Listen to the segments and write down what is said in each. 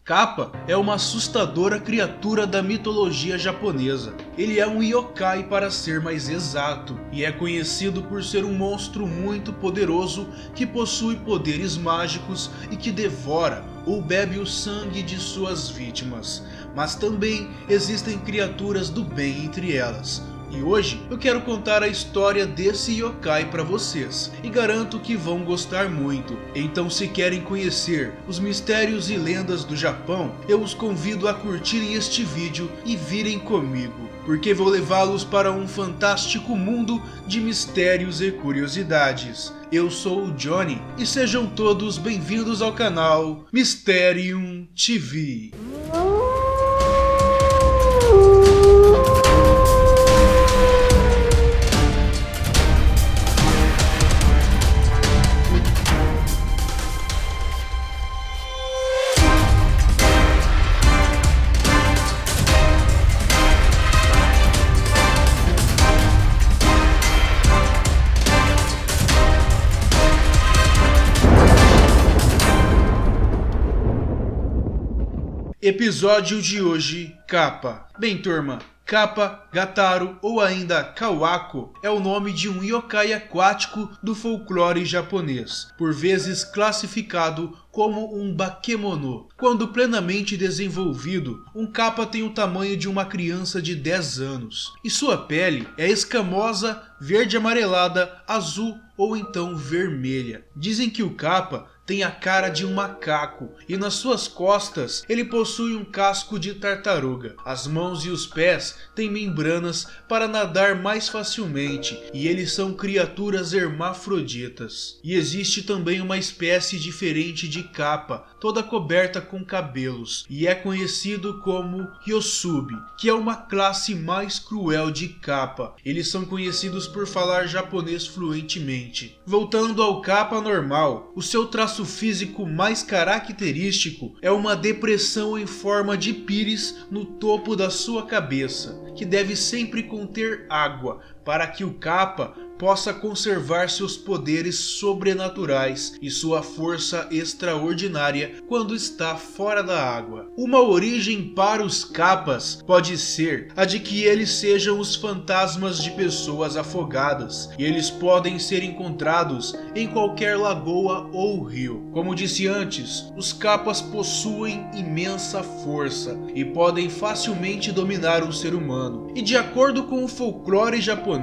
Kappa é uma assustadora criatura da mitologia japonesa. Ele é um yokai para ser mais exato, e é conhecido por ser um monstro muito poderoso que possui poderes mágicos e que devora ou bebe o sangue de suas vítimas. Mas também existem criaturas do bem entre elas. E hoje eu quero contar a história desse yokai para vocês, e garanto que vão gostar muito. Então, se querem conhecer os mistérios e lendas do Japão, eu os convido a curtirem este vídeo e virem comigo, porque vou levá-los para um fantástico mundo de mistérios e curiosidades. Eu sou o Johnny e sejam todos bem-vindos ao canal Mysterium TV. Episódio de hoje, Kappa. Bem, turma, Kappa, Gataru ou ainda Kawako é o nome de um yokai aquático do folclore japonês, por vezes classificado como um bakemono. Quando plenamente desenvolvido, um Kappa tem o tamanho de uma criança de 10 anos, e sua pele é escamosa, verde amarelada, azul ou então vermelha. Dizem que o Kappa tem a cara de um macaco e nas suas costas ele possui um casco de tartaruga. As mãos e os pés têm membranas para nadar mais facilmente e eles são criaturas hermafroditas. E existe também uma espécie diferente de Kappa, toda coberta com cabelos, e é conhecido como Hyosubi, que é uma classe mais cruel de Kappa. Eles são conhecidos por falar japonês fluentemente. Voltando ao Kappa normal, o seu traço físico mais característico é uma depressão em forma de píris no topo da sua cabeça, que deve sempre conter água para que o Kappa possa conservar seus poderes sobrenaturais e sua força extraordinária quando está fora da água. Uma origem para os Kappas pode ser a de que eles sejam os fantasmas de pessoas afogadas, e eles podem ser encontrados em qualquer lagoa ou rio. Como disse antes, os Kappas possuem imensa força e podem facilmente dominar um ser humano. E de acordo com o folclore japonês,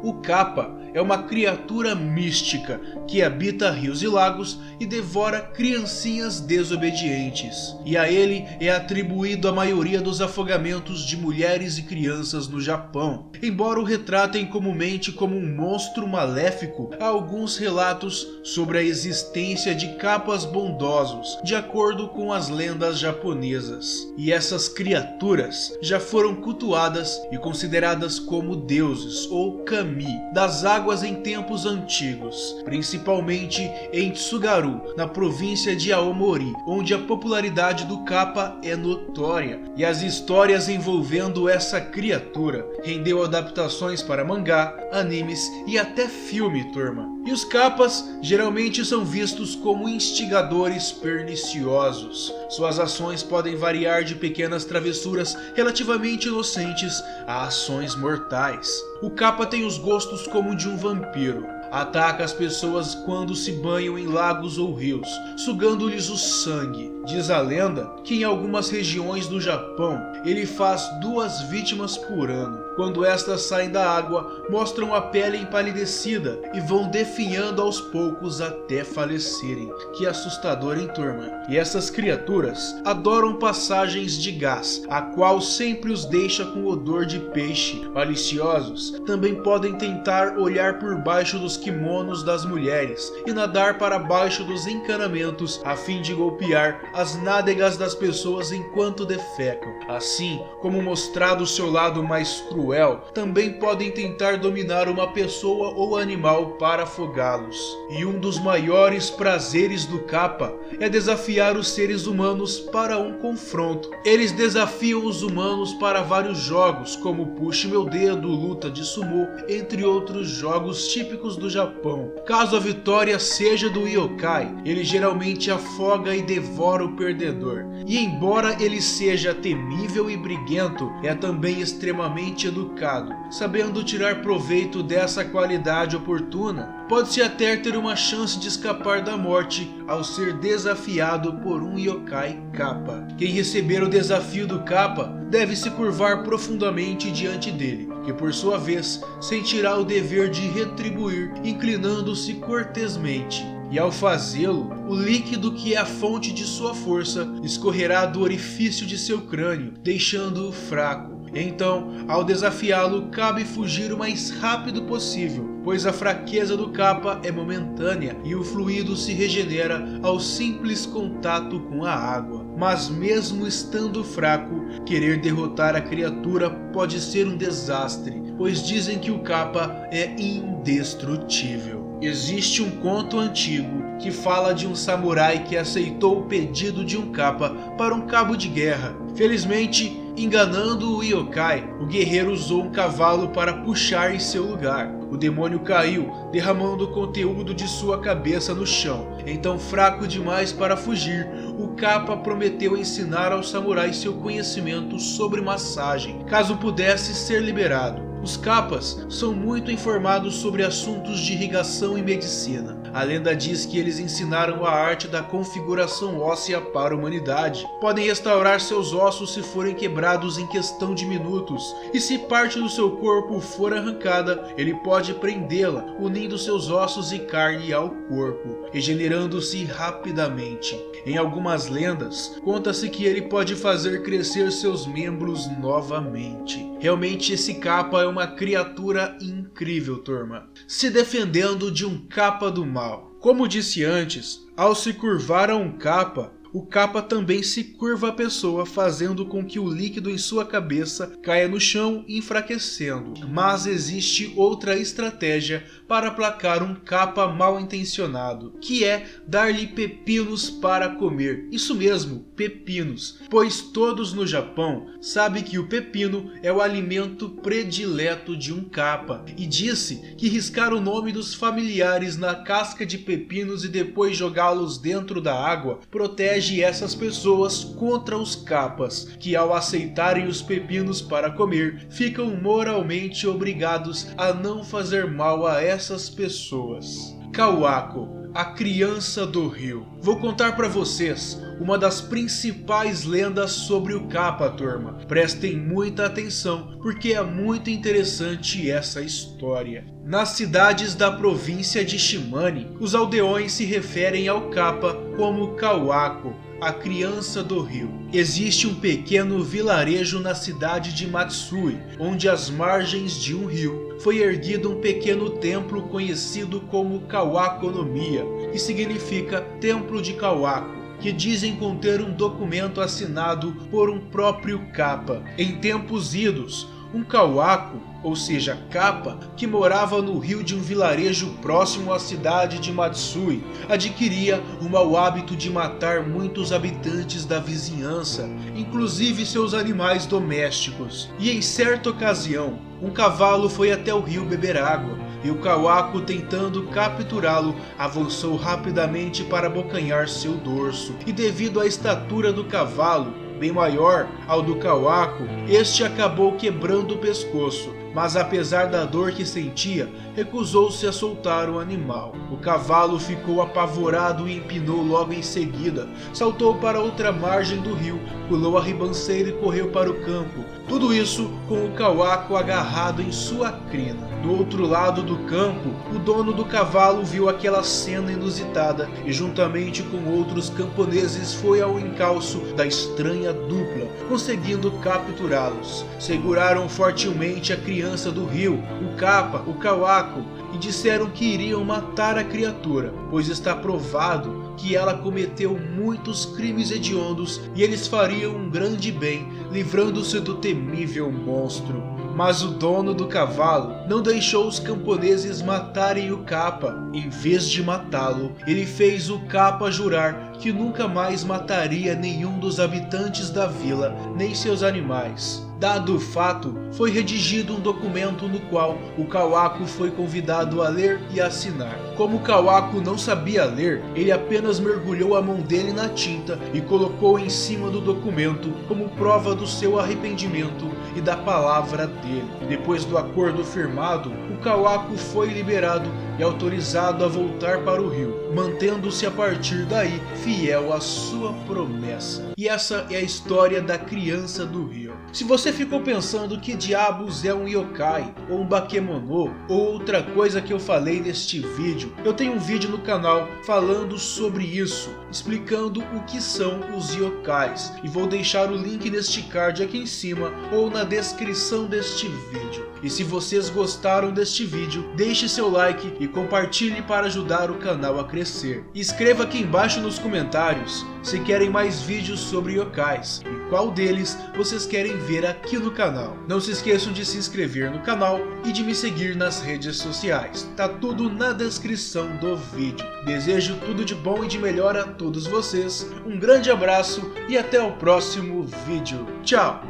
o Kappa é uma criatura mística que habita rios e lagos e devora criancinhas desobedientes. E a ele é atribuído a maioria dos afogamentos de mulheres e crianças no Japão. Embora o retratem comumente como um monstro maléfico, há alguns relatos sobre a existência de Kappas bondosos, de acordo com as lendas japonesas. E essas criaturas já foram cultuadas e consideradas como deuses ou kami das águas em tempos antigos, principalmente em Tsugaru, na província de Aomori, onde a popularidade do Kappa é notória, e as histórias envolvendo essa criatura rendeu adaptações para mangá, animes e até filme, turma. E os Kappas geralmente são vistos como instigadores perniciosos. Suas ações podem variar de pequenas travessuras relativamente inocentes a ações mortais. O Kappa tem os gostos como de um vampiro. Ataca as pessoas quando se banham em lagos ou rios, sugando-lhes o sangue. Diz a lenda que em algumas regiões do Japão ele faz 2 vítimas por ano. Quando estas saem da água, mostram a pele empalidecida e vão definhando aos poucos até falecerem. Que assustador, hein, turma? E essas criaturas adoram passagens de gás, a qual sempre os deixa com odor de peixe. Maliciosos também podem tentar olhar por baixo dos kimonos das mulheres e nadar para baixo dos encanamentos a fim de golpear as nádegas das pessoas enquanto defecam. Assim como mostrado seu lado mais cruel, também podem tentar dominar uma pessoa ou animal para afogá-los. E um dos maiores prazeres do Kappa é desafiar os seres humanos para um confronto. Eles desafiam os humanos para vários jogos, como Puxe Meu Dedo, luta de sumô, entre outros jogos típicos do Japão. Caso a vitória seja do yokai, ele geralmente afoga e devora o perdedor. E embora ele seja temível e briguento, é também extremamente educado, sabendo tirar proveito dessa qualidade oportuna. Pode-se até ter uma chance de escapar da morte ao ser desafiado por um yokai Kappa. Quem receber o desafio do Kappa deve se curvar profundamente diante dele, que por sua vez sentirá o dever de retribuir, inclinando-se cortesmente. E ao fazê-lo, o líquido que é a fonte de sua força escorrerá do orifício de seu crânio, deixando-o fraco. Então, ao desafiá-lo, cabe fugir o mais rápido possível, pois a fraqueza do Kappa é momentânea e o fluido se regenera ao simples contato com a água. Mas mesmo estando fraco, querer derrotar a criatura pode ser um desastre, pois dizem que o Kappa é indestrutível. Existe um conto antigo que fala de um samurai que aceitou o pedido de um Kappa para um cabo de guerra. Felizmente, enganando o yokai, o guerreiro usou um cavalo para puxar em seu lugar. O demônio caiu, derramando o conteúdo de sua cabeça no chão. Então, fraco demais para fugir, o Kappa prometeu ensinar ao samurai seu conhecimento sobre massagem, caso pudesse ser liberado. Os Kappas são muito informados sobre assuntos de irrigação e medicina. A lenda diz que eles ensinaram a arte da configuração óssea para a humanidade. Podem restaurar seus ossos se forem quebrados em questão de minutos, e se parte do seu corpo for arrancada, ele pode prendê-la, unindo seus ossos e carne ao corpo, regenerando-se rapidamente. Em algumas lendas, conta-se que ele pode fazer crescer seus membros novamente. Realmente esse Kappa é uma criatura incrível, turma, se defendendo de um Kappa do mal. Como disse antes, ao se curvar a um Kappa, o Kappa também se curva a pessoa, fazendo com que o líquido em sua cabeça caia no chão, enfraquecendo. Mas existe outra estratégia para aplacar um Kappa mal intencionado, que é dar-lhe pepinos para comer. Isso mesmo, pepinos, pois todos no Japão sabem que o pepino é o alimento predileto de um Kappa, e disse que riscar o nome dos familiares na casca de pepinos e depois jogá-los dentro da água protege essas pessoas contra os Kappas, que ao aceitarem os pepinos para comer, ficam moralmente obrigados a não fazer mal a essas pessoas. Kawako, a criança do rio. Vou contar para vocês uma das principais lendas sobre o Kappa, turma. Prestem muita atenção, porque é muito interessante essa história. Nas cidades da província de Shimane, os aldeões se referem ao Kappa como Kawako, a criança do rio. Existe um pequeno vilarejo na cidade de Matsui, onde às margens de um rio foi erguido um pequeno templo conhecido como Kawako no Miya, que significa Templo de Kawako, que dizem conter um documento assinado por um próprio Kappa. Em tempos idos, um Kawako, ou seja, Kappa, que morava no rio de um vilarejo próximo à cidade de Matsui, adquiria o mau hábito de matar muitos habitantes da vizinhança, inclusive seus animais domésticos. E em certa ocasião, um cavalo foi até o rio beber água, e o Kawako, tentando capturá-lo, avançou rapidamente para abocanhar seu dorso, e devido à estatura do cavalo, bem maior ao do Kawako, este acabou quebrando o pescoço, mas apesar da dor que sentia, recusou-se a soltar o animal. O cavalo ficou apavorado e empinou logo em seguida, saltou para outra margem do rio, pulou a ribanceira e correu para o campo. Tudo isso com o Kawako agarrado em sua crina. Do outro lado do campo, o dono do cavalo viu aquela cena inusitada e juntamente com outros camponeses foi ao encalço da estranha dupla, conseguindo capturá-los. Seguraram fortemente a criança do rio, o Kappa, o Kawako, e disseram que iriam matar a criatura, pois está provado que ela cometeu muitos crimes hediondos e eles fariam um grande bem, livrando-se do temível monstro. Mas o dono do cavalo não deixou os camponeses matarem o Kappa. Em vez de matá-lo, ele fez o Kappa jurar que nunca mais mataria nenhum dos habitantes da vila, nem seus animais. Dado o fato, foi redigido um documento no qual o Kawaku foi convidado a ler e assinar. Como o Kawaku não sabia ler, ele apenas mergulhou a mão dele na tinta e colocou em cima do documento como prova do seu arrependimento e da palavra dele. Depois do acordo firmado, o Kawaku foi liberado e autorizado a voltar para o rio, mantendo-se a partir daí fiel à sua promessa. E essa é a história da criança do rio. Se você ficou pensando que diabos é um yokai, ou um bakemono, ou outra coisa que eu falei neste vídeo, eu tenho um vídeo no canal falando sobre isso, explicando o que são os yokais, e vou deixar o link neste card aqui em cima ou na descrição deste vídeo. E se vocês gostaram deste vídeo, deixe seu like e compartilhe para ajudar o canal a crescer. Escreva aqui embaixo nos comentários se querem mais vídeos sobre yokais e qual deles vocês querem ver aqui no canal. Não se esqueçam de se inscrever no canal e de me seguir nas redes sociais. Tá tudo na descrição do vídeo. Desejo tudo de bom e de melhor a todos vocês. Um grande abraço e até o próximo vídeo. Tchau!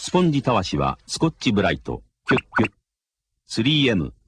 スポンジたわしはスコッチブライトキュッキュッ 3M